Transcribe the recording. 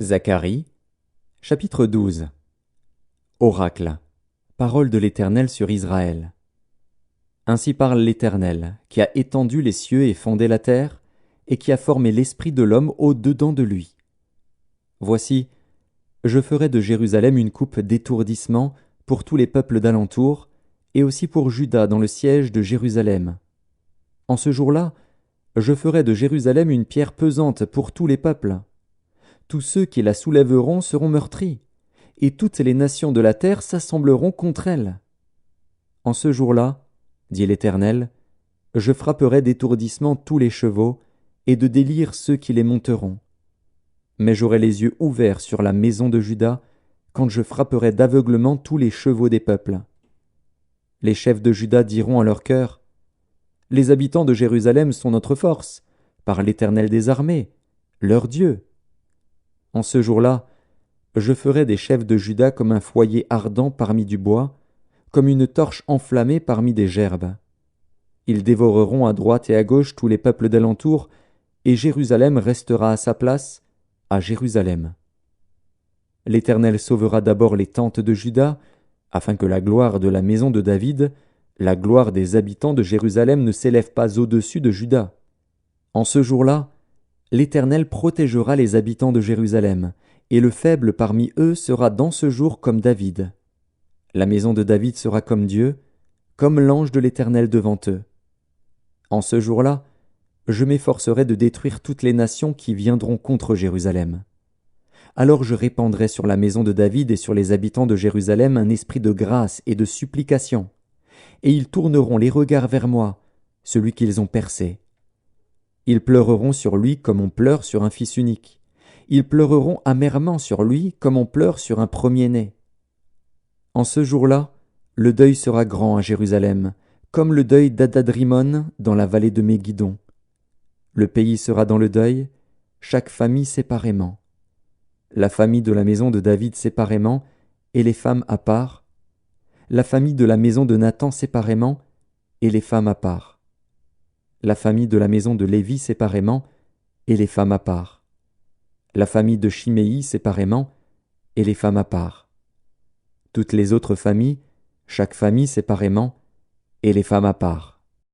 Zacharie, chapitre 12. Oracle. Parole de l'Éternel sur Israël. Ainsi parle l'Éternel, qui a étendu les cieux et fondé la terre, et qui a formé l'esprit de l'homme au-dedans de lui. Voici, je ferai de Jérusalem une coupe d'étourdissement pour tous les peuples d'alentour, et aussi pour Juda dans le siège de Jérusalem. En ce jour-là, je ferai de Jérusalem une pierre pesante pour tous les peuples. Tous ceux qui la soulèveront seront meurtris, et toutes les nations de la terre s'assembleront contre elle. En ce jour-là, dit l'Éternel, je frapperai d'étourdissement tous les chevaux, et de délire ceux qui les monteront. Mais j'aurai les yeux ouverts sur la maison de Juda, quand je frapperai d'aveuglement tous les chevaux des peuples. Les chefs de Juda diront en leur cœur, les habitants de Jérusalem sont notre force, par l'Éternel des armées, leur Dieu. En ce jour-là, je ferai des chefs de Juda comme un foyer ardent parmi du bois, comme une torche enflammée parmi des gerbes. Ils dévoreront à droite et à gauche tous les peuples d'alentour, et Jérusalem restera à sa place, à Jérusalem. L'Éternel sauvera d'abord les tentes de Juda, afin que la gloire de la maison de David, la gloire des habitants de Jérusalem ne s'élève pas au-dessus de Juda. En ce jour-là, l'Éternel protégera les habitants de Jérusalem, et le faible parmi eux sera dans ce jour comme David. La maison de David sera comme Dieu, comme l'ange de l'Éternel devant eux. En ce jour-là, je m'efforcerai de détruire toutes les nations qui viendront contre Jérusalem. Alors je répandrai sur la maison de David et sur les habitants de Jérusalem un esprit de grâce et de supplication, et ils tourneront les regards vers moi, celui qu'ils ont percé. Ils pleureront sur lui comme on pleure sur un fils unique. Ils pleureront amèrement sur lui comme on pleure sur un premier-né. En ce jour-là, le deuil sera grand à Jérusalem, comme le deuil d'Adadrimon dans la vallée de Méguidon. Le pays sera dans le deuil, chaque famille séparément. La famille de la maison de David séparément, et les femmes à part. La famille de la maison de Nathan séparément, et les femmes à part. La famille de la maison de Lévi séparément, et les femmes à part. La famille de Chiméi séparément, et les femmes à part. Toutes les autres familles, chaque famille séparément, et les femmes à part.